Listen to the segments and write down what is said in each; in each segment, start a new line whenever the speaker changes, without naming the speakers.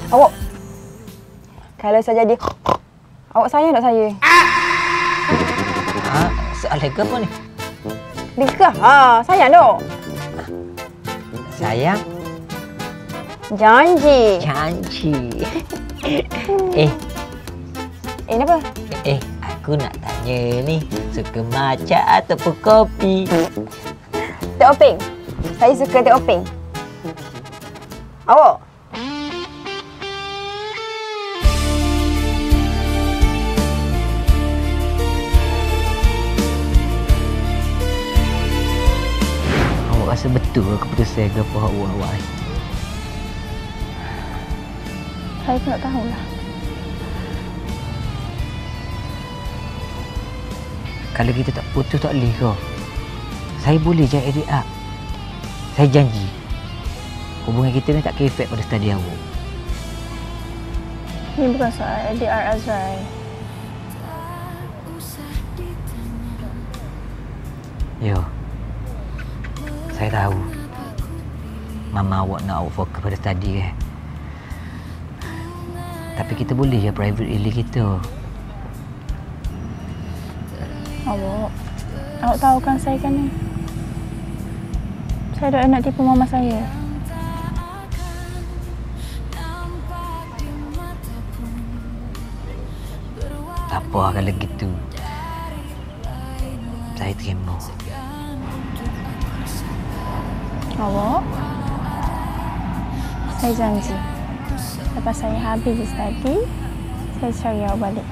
Awak, kalau saya jadi, awak sayang tak saya?
Soalan ke apa ni?
Dekah, sayang tak?
Sayang?
Janji. Kenapa?
Aku nak tanya ni, suka matcha ataupun kopi?
Teh openg. Saya suka teh openg. Awak?
Awak rasa betul keputusan ke apa awak ni?
Saya pun tak tahulah.
Kalau kita tak putus tak boleh ke? Saya boleh jadi LDR. Saya janji. Hubungan kita ni tak kira efek pada study awak.
Ini bukan soal LDR Azrai.
Yo. Saya tahu. Mama awak nak awak fokus pada study kan. Tapi kita boleh je private really kita.
Awak tahu kan saya kan ni. Saya dah nak tipu mama saya.
Tak apa kalau gitu. Saya terima.
Awak? Saya janji. Lepas saya habis study, saya cari awak balik.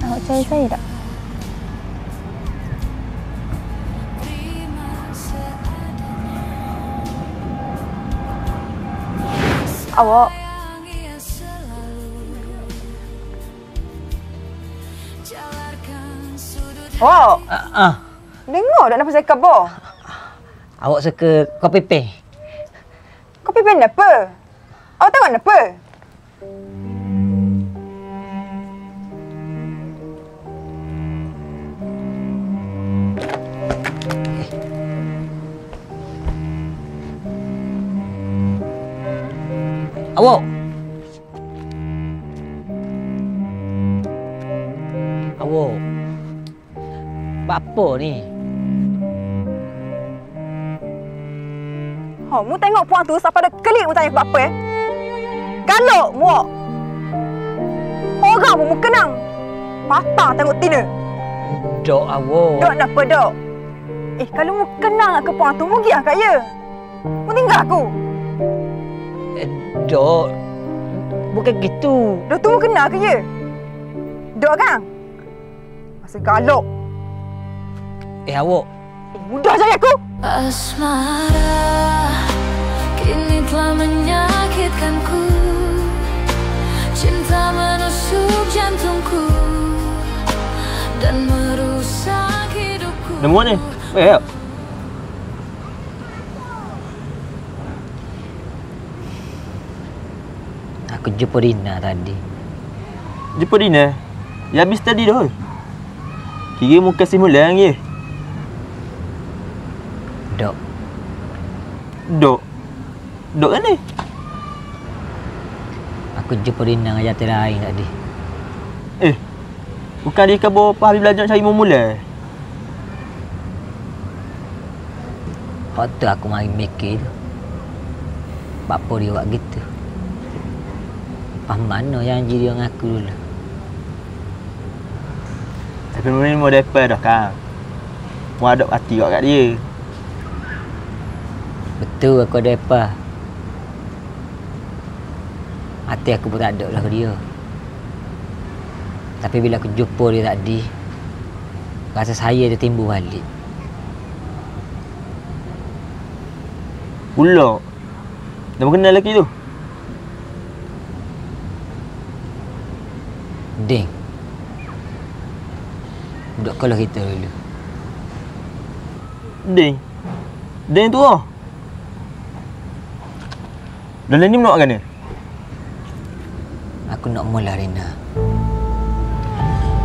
Awak cari saya tak? Awak? Awak? Dengar tak nak cakap apa?
Awak suka kopi peng?
Kopi peng apa? Awak tengok apa?
Awak? Awak? Apa ni?
Mu tengok puan tu sampai ada klik mu tanya apa Galak mu. Orang pun mu kenang. Patah tengok tina.
Dok awak.
Dok napa dok? Kalau mu kenang ke puan tu mu pergi kat ya. Mu tinggal aku.
Dok. Bukan gitu.
Dok tu mu kenal ke ya? Dok kan? Masa galak.
Awak.
Mudah jadi aku.
Asmara kini telah menyakitkanku. Cinta menusuk jantungku dan merusak hidupku.
Nemu ni? Ya.
Aku jumpa Rina tadi.
Jumpa Rina? Ya habis tadi dah. Kira muka simulan je.
Dok.
Dok? Dok kan ni?
Aku jumpa Rina dengan jatuh lain tadi.
Bukan dia khabar Pak Habib belajar cari mula.
Waktu aku mari mikir tu. Apa dia buat gitu? Lepas mana janji dia dengan aku dulu?
Tapi memang mau depan dah kan. Mau adop hati kat dia.
Betul aku ada apa. Hati aku pun tak ada lah ke dia. Tapi bila aku jumpa dia tadi, rasa saya dia timbul balik.
Pula. Dah kenal lelaki tu?
Ding. Duduk kalau kita dulu.
Ding. Ding tu lah. Dalam ni menolak kan dia?
Aku nak mula Rina.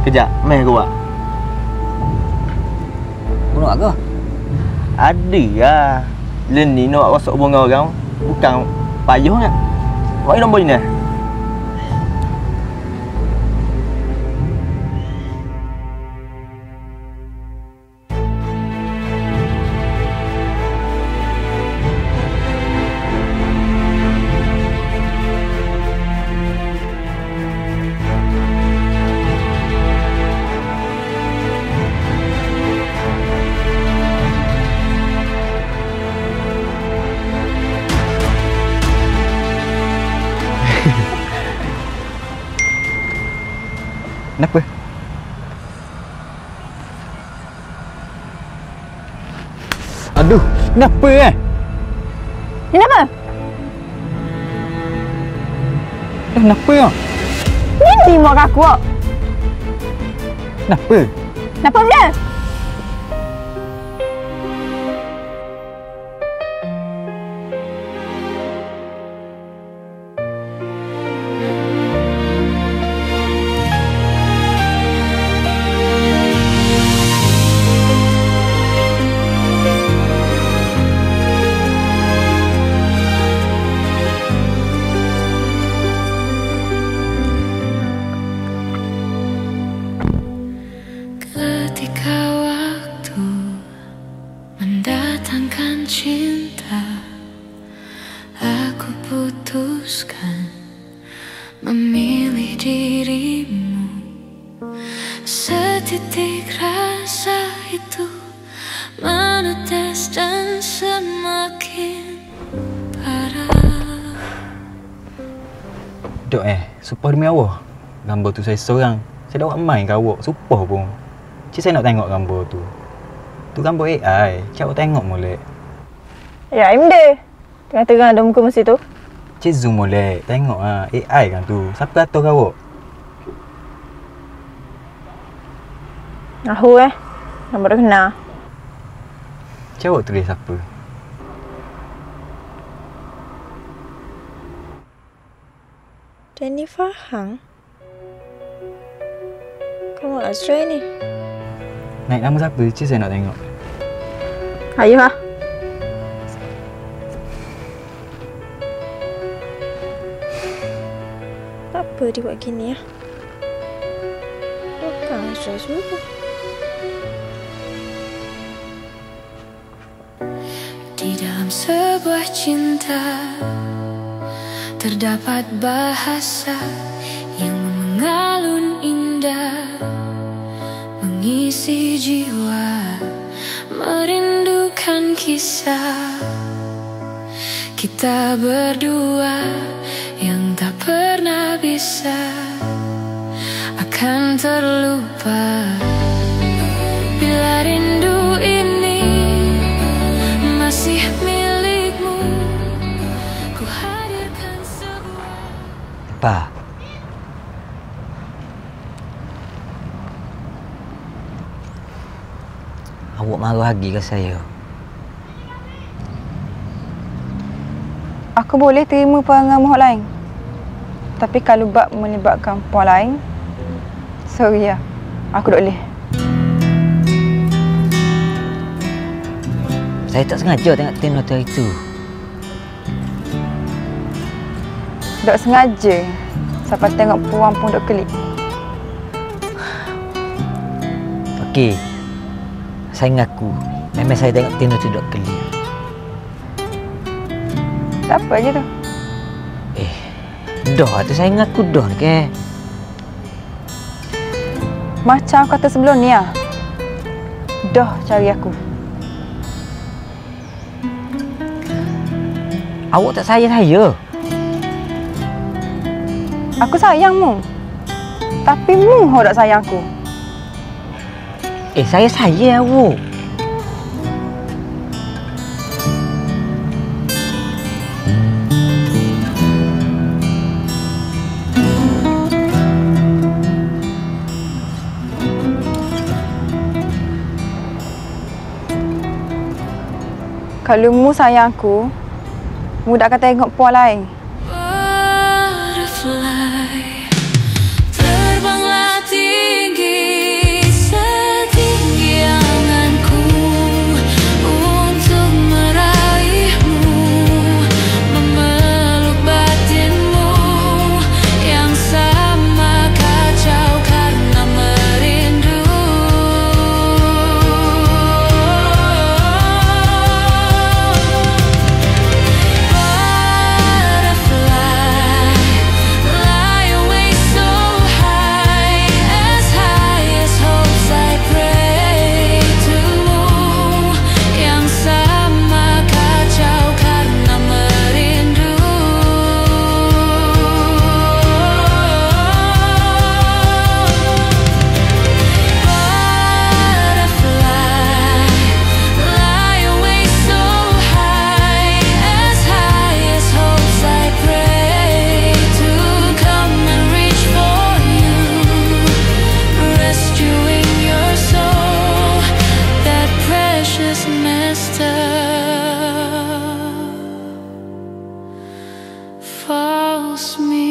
Kejap, main ke buat?
Menolak ke?
Ada lah. Len ni nak rosak hubungan orang. Bukan Payuhnya. Wai nombor ini.
Kenapa? Aduh, kenapa
Ni kenapa?
Kenapa ya?
Ni mak aku.
Kenapa?
Kenapa dia?
Ketika waktu mendatangkan cinta, aku putuskan memilih dirimu. Setitik rasa itu menetes dan semakin parah.
Dok supaya demi Allah. Gambar tu saya seorang. Saya dah buat main kat awak. Supah pun. Cik saya nak tengok gambar tu. Tu gambar AI. Cik awak tengok molek.
Ya, Imde. Tengah-tengah ada muka mesti tu.
Cik zoom molek. Tengok AI kan tu. Siapa kata kat awak?
Aku nombor dah kenal.
Cik awak tulis apa?
Jennifer Hang? Kamu Azrai ni?
Naik nama siapa? Cik saya nak tengok.
Ayo lah.
Apa dia buat gini ya? Bukan Azrai juga.
Di dalam sebuah cinta terdapat bahasa yang mengalun indah, mengisi jiwa, merindukan kisah kita berdua yang tak pernah bisa akan terlupa. Bila rindu ini masih milikmu, ku hadirkan sebuah.
Pa. Awak marah lagi ke saya?
Aku boleh terima perangai mohon lain. Tapi kalau bab melibatkan puan lain, sorry lah. Aku tak boleh.
Saya tak sengaja tengok Tino hari tu.
Tak sengaja. Sampai tengok puan pun duk kelip.
Okey. Saya ngaku. Memang saya tengok Tino tu duk kelip.
Tak apa je tu.
Dah tu saya ngaku dah ke.
Macam kata sebelum ni lah. Dah cari aku.
Awak tak sayang saya.
Aku sayang mu. Tapi mu tak sayang aku.
Saya sayang awak.
Kalau mu sayang aku, mu tak akan tengok puan lain.
Butterfly, terbanglah tinggi setinggi anganku untuk meraihmu, memelukmu. belongs me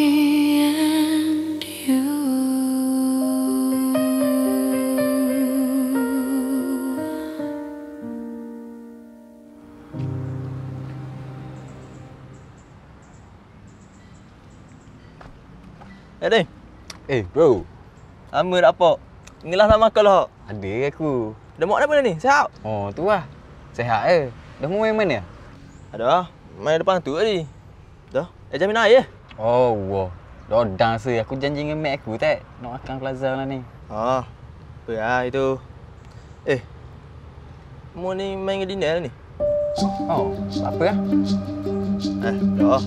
and you.
Ding.
Bro.
Lama tak apa. Ngelas tak makan lah.
Ada aku.
Dah mau apa ni? Siap?
Oh, tu lah. Sehat Dah mau main mana?
Ada. Main depan tu tadi. Dah. Jamin air.
Oh, wah. Dodang se. Aku janji dengan mak aku tak nak makan plaza lah ni.
Ah. Apa ya itu? Mau ni main ke dinner ni?
Oh, apa lah?
Dah.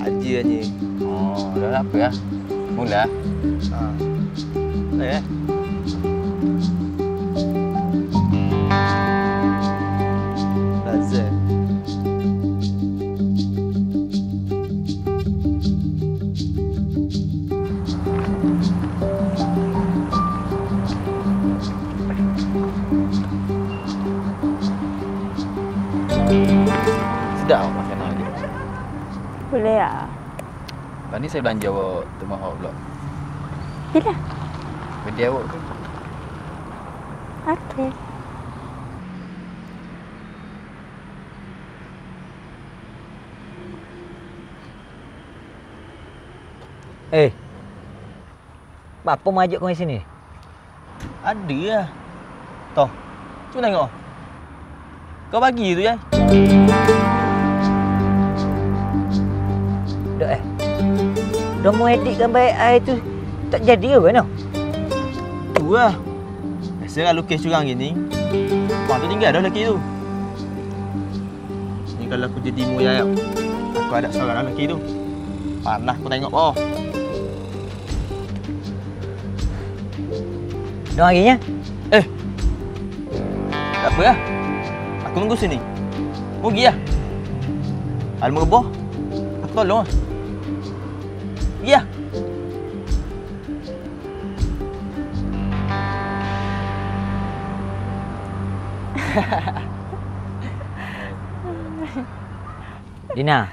Aja ni.
Oh, dah apa lah? Mula.
Plaza.
Sedap makanan dia.
Boleh lah.
Lepas ni saya belanja awak tomahawk pula.
Bila?
Benda awak ke?
Okey.
Apa majak kau di sini?
Ada lah. Toh. Cuba tengok. Kau bagi tu, Jai.
Dah Dah mau edit gambar AI tu tak jadi ke mana?
Tu lah. Biasa kan lukis curang gini. Orang tu tinggal dah lelaki tu. Ni kalau aku jadi moyang, aku ada seorang lelaki tu. Panas aku tengok bawah.
Dah harinya?
Tak apa lah. Aku tunggu sini. Mau pergi lah. Al merebah. Aku tolong lah. Pergi lah.
Dina.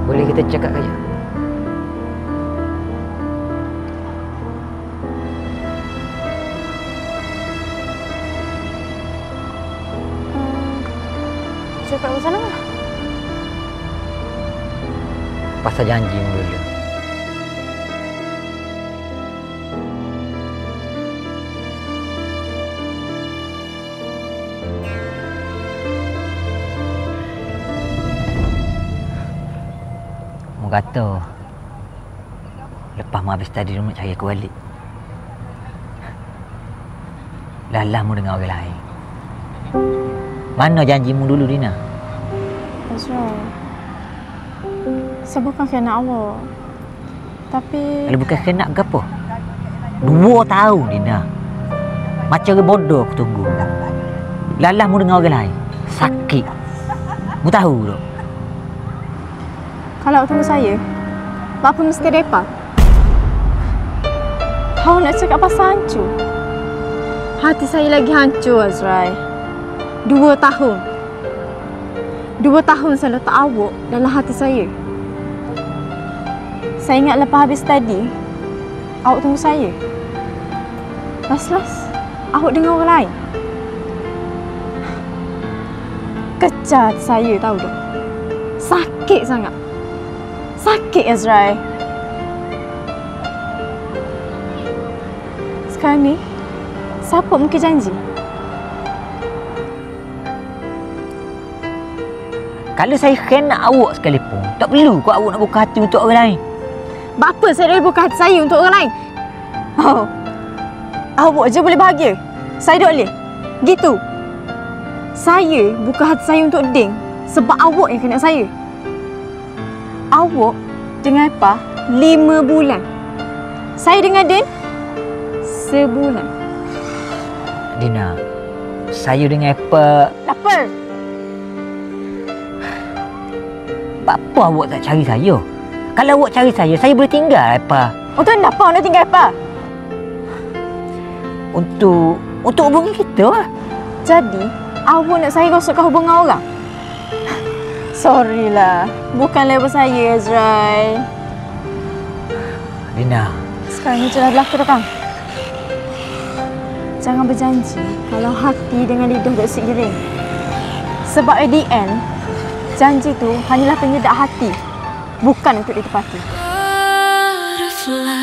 Boleh kita cakap saja?
Cakap pasal apa?
Pasal janjimu dulu. Mu kata lepas mu habis tadi rumah cari aku balik. Lalah mu dengan orang lain. Mana janjimu dulu, Dina?
Azrael, saya bukan kena awak. Tapi...
Kalau bukan kena ke apa? 2 tahun, Dina. Macam orang bodoh aku tunggu. Lalah mu dengan orang lain. Sakit. Mu tahu tak?
Kalau awak tunggu saya, apa mesti depa? Awak nak cakap pasal hancur? Hati saya lagi hancur, Azrael. 2 tahun. 2 tahun saya letak awak dalam hati saya. Saya ingat lepas habis tadi, awak tunggu saya. Las-las, awak dengan orang lain. Kecah hati saya, tahu tak? Sakit sangat. Sakit, Azrael. Sekarang ni, siapa mungkin janji?
Kalau saya kena awak sekalipun, tak perlu kau awak nak buka hati untuk orang lain.
Bapa saya dah buka hati saya untuk orang lain? Oh, awak je boleh bahagia. Saya tak boleh. Gitu. Saya buka hati saya untuk Ding sebab awak yang kena saya. Awak dengan apa 5 bulan. Saya dengan Din sebulan.
Dina, saya dengan apa?
Lapar.
Apa awak tak cari saya? Kalau awak cari saya boleh tinggal apa?
Untuk apa nak tinggal apa?
Untuk hubungan kita lah.
Jadi, awak nak saya rosokkan hubungan orang? Sorry lah. Bukan level saya, Azrai.
Dina,
Sekarang ni je dah berlaku dah, Kang. Jangan berjanji kalau hati dengan lidah tak seiring. Sebab at the end, janji tu hanyalah penyedak hati. Bukan untuk ditepati.
Butterfly.